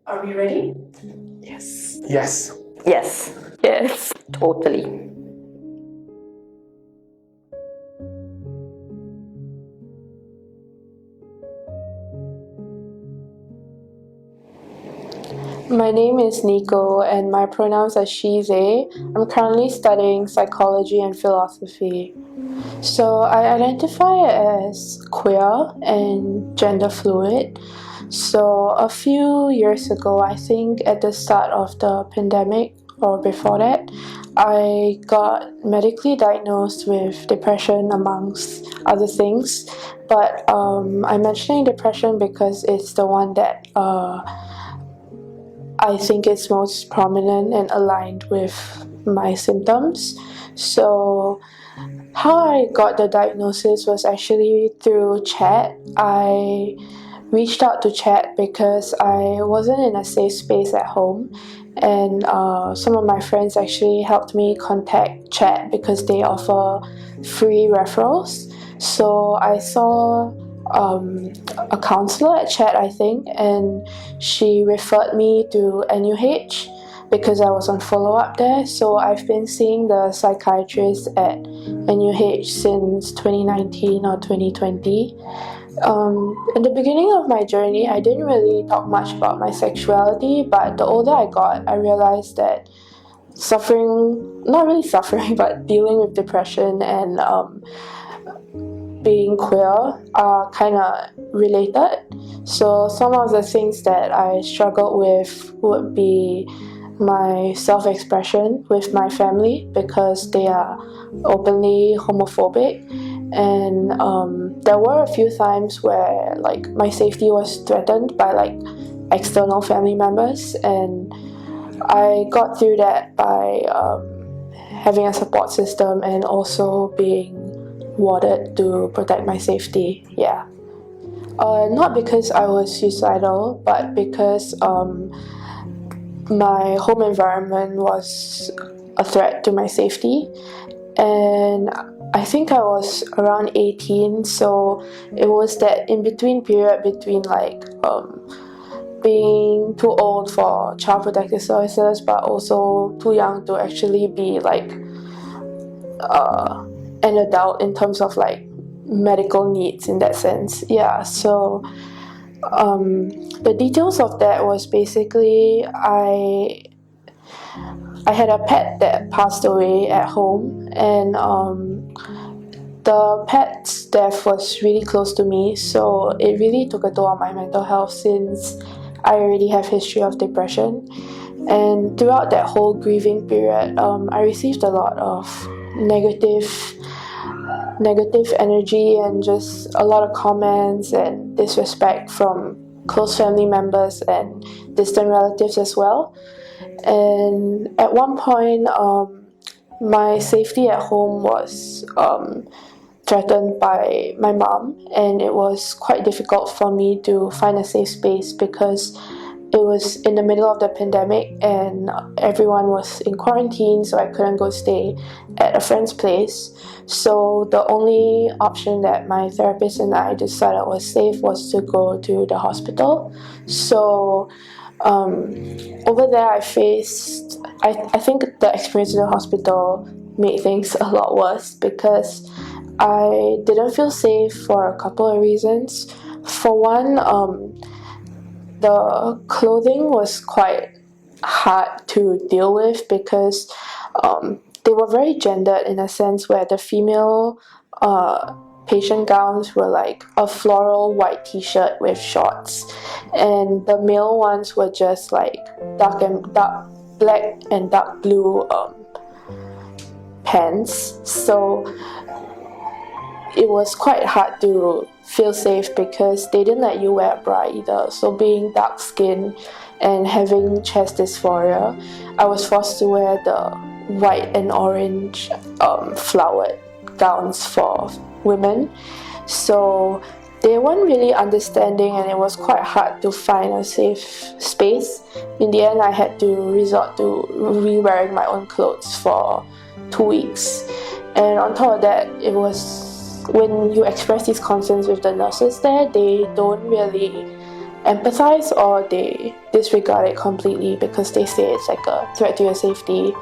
Are we ready? Yes. Yes. Yes. Yes. Totally. My name is Nico and my pronouns are she, they. I'm currently studying psychology and philosophy. So I identify as queer and gender fluid. So a few years ago, I think at the start of the pandemic or before that, I got medically diagnosed with depression amongst other things. But I'm mentioning depression because it's the one that I think is most prominent and aligned with my symptoms. So how I got the diagnosis was actually through chat. I reached out to chat because I wasn't in a safe space at home, and some of my friends actually helped me contact chat because they offer free referrals. So I saw a counselor at chat, I think, and she referred me to NUH because I was on follow up there. So I've been seeing the psychiatrist at NUH since 2019 or 2020. In the beginning of my journey, I didn't really talk much about my sexuality, but the older I got, I realized that not really suffering, but dealing with depression and being queer are kind of related. So some of the things that I struggled with would be my self-expression with my family because they are openly homophobic, and there were a few times where like my safety was threatened by like external family members, and I got through that by having a support system and also being warded to protect my safety. Yeah. Not because I was suicidal, but because my home environment was a threat to my safety. And I think I was around 18, so it was that in between period between like being too old for child protective services, but also too young to actually be like an adult in terms of like medical needs in that sense. Yeah, so the details of that was basically I had a pet that passed away at home, and the pet's death was really close to me, so it really took a toll on my mental health since I already have history of depression. And throughout that whole grieving period, I received a lot of negative energy and just a lot of comments and disrespect from close family members and distant relatives as well. And at one point, my safety at home was threatened by my mom, and it was quite difficult for me to find a safe space because it was in the middle of the pandemic and everyone was in quarantine, so I couldn't go stay at a friend's place. So the only option that my therapist and I decided was safe was to go to the hospital. So over there I think the experience in the hospital made things a lot worse because I didn't feel safe for a couple of reasons. For one, the clothing was quite hard to deal with because they were very gendered in a sense where the female patient gowns were like a floral white t-shirt with shorts, and the male ones were just like dark black and dark blue pants. So it was quite hard to feel safe because they didn't let you wear a bra either. So being dark skinned and having chest dysphoria, I was forced to wear the white and orange flowered gowns for women. So they weren't really understanding, and it was quite hard to find a safe space. In the end, I had to resort to re-wearing my own clothes for 2 weeks. And on top of that, it was when you express these concerns with the nurses there, they don't really empathize or they disregard it completely because they say it's like a threat to your safety,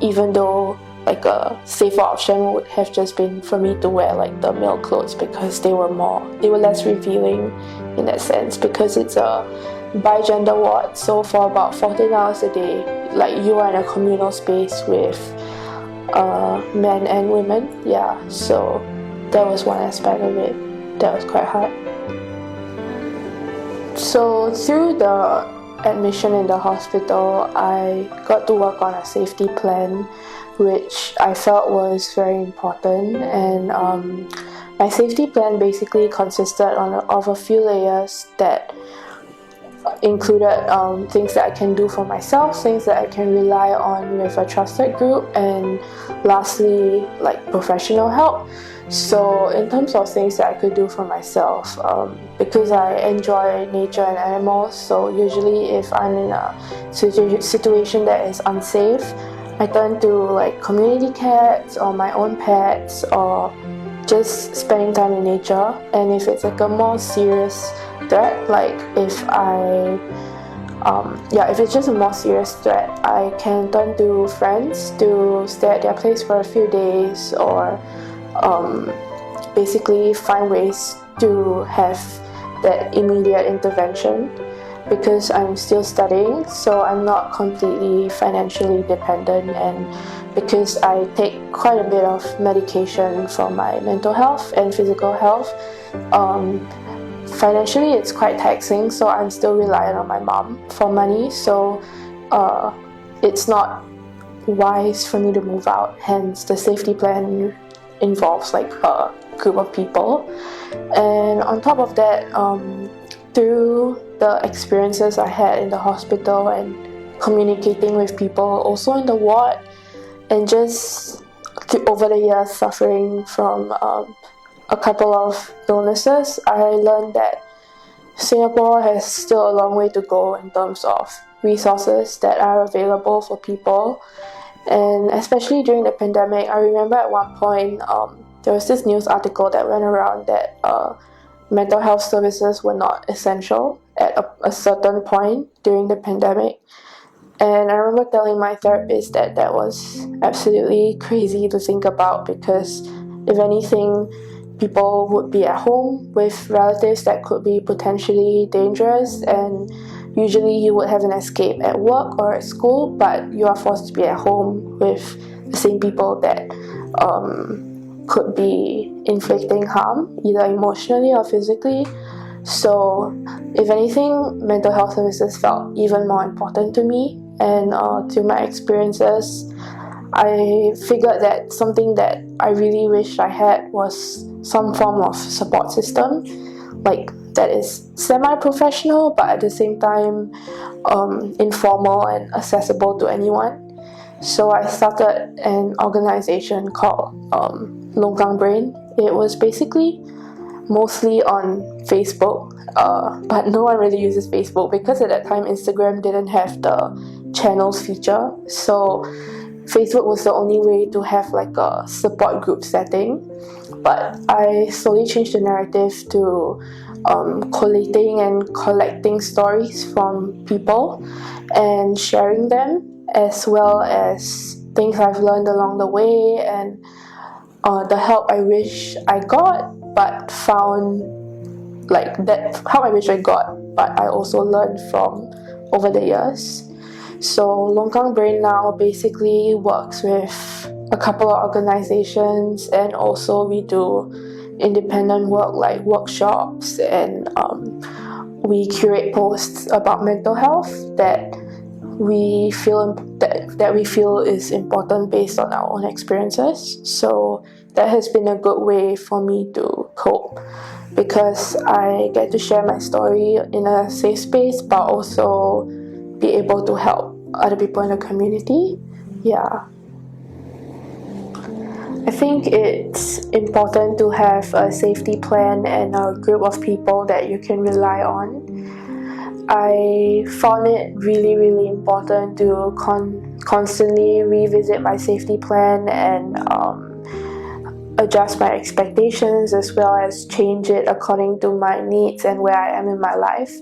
even though like a safer option would have just been for me to wear like the male clothes because they were less revealing in that sense, because it's a bi-gender ward. So for about 14 hours a day, like you are in a communal space with men and women. Yeah, so that was one aspect of it that was quite hard. So through the admission in the hospital, I got to work on a safety plan, which I felt was very important. And my safety plan basically consisted of a few layers that included things that I can do for myself, things that I can rely on with a trusted group, and lastly, like professional help. So in terms of things that I could do for myself, because I enjoy nature and animals, so usually if I'm in a situation that is unsafe, I turn to like community cats or my own pets or just spending time in nature. And if it's like a more serious threat, like if it's just a more serious threat, I can turn to friends to stay at their place for a few days, or basically find ways to have that immediate intervention, because I'm still studying, so I'm not completely financially dependent, and because I take quite a bit of medication for my mental health and physical health, financially it's quite taxing, so I'm still reliant on my mom for money. So it's not wise for me to move out, hence the safety plan involves like a group of people. And on top of that, through the experiences I had in the hospital and communicating with people also in the ward, and just over the years suffering from a couple of illnesses, I learned that Singapore has still a long way to go in terms of resources that are available for people. And especially during the pandemic, I remember at one point there was this news article that went around that mental health services were not essential at a certain point during the pandemic. And I remember telling my therapist that that was absolutely crazy to think about, because if anything, people would be at home with relatives that could be potentially dangerous, and usually you would have an escape at work or at school, but you are forced to be at home with the same people that could be inflicting harm, either emotionally or physically. So if anything, mental health services felt even more important to me. And through my experiences, I figured that something that I really wished I had was some form of support system, like that is semi-professional but at the same time informal and accessible to anyone. So I started an organization called Longkang Brain. It was basically mostly on Facebook, but no one really uses Facebook because at that time Instagram didn't have the channels feature. So Facebook was the only way to have like a support group setting. But I slowly changed the narrative to collating and collecting stories from people and sharing them, as well as things I've learned along the way, and the help I wish I got but found, like that help I wish I got but I also learned from over the years. So Longkang Brain now basically works with a couple of organizations, and also we do independent work like workshops, and we curate posts about mental health that we feel is important based on our own experiences. So that has been a good way for me to cope, because I get to share my story in a safe space but also be able to help other people in the community. Yeah. I think it's important to have a safety plan and a group of people that you can rely on. I found it really, really important to constantly revisit my safety plan and adjust my expectations as well as change it according to my needs and where I am in my life.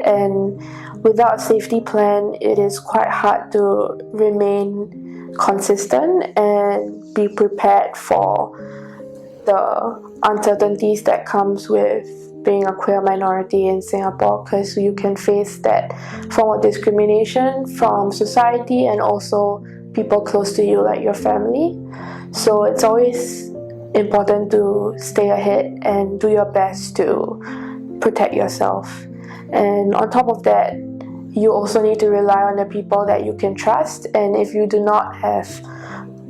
And without a safety plan, it is quite hard to remain consistent and be prepared for the uncertainties that comes with being a queer minority in Singapore, because you can face that form of discrimination from society and also people close to you like your family. So it's always important to stay ahead and do your best to protect yourself. And on top of that, you also need to rely on the people that you can trust. And if you do not have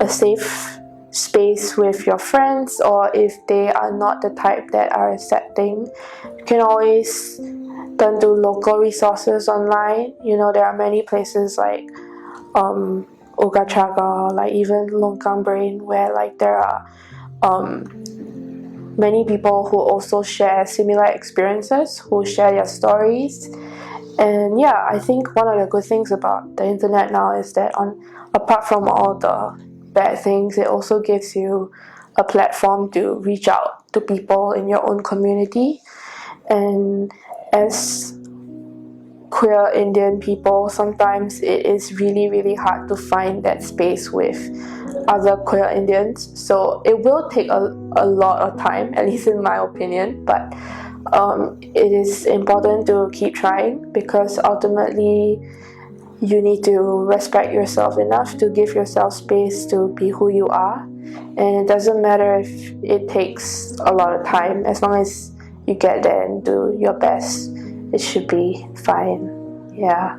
a safe space with your friends, or if they are not the type that are accepting, you can always turn to local resources online. There are many places like Ogachaga, like even Longkang Brain, where like there are many people who also share similar experiences, who share their stories. And yeah, I think one of the good things about the internet now is that apart from all the bad things, it also gives you a platform to reach out to people in your own community. And as queer Indian people, sometimes it is really, really hard to find that space with other queer Indians. So it will take a lot of time, at least in my opinion, but it is important to keep trying, because ultimately you need to respect yourself enough to give yourself space to be who you are. And it doesn't matter if it takes a lot of time, as long as you get there and do your best, it should be fine. Yeah.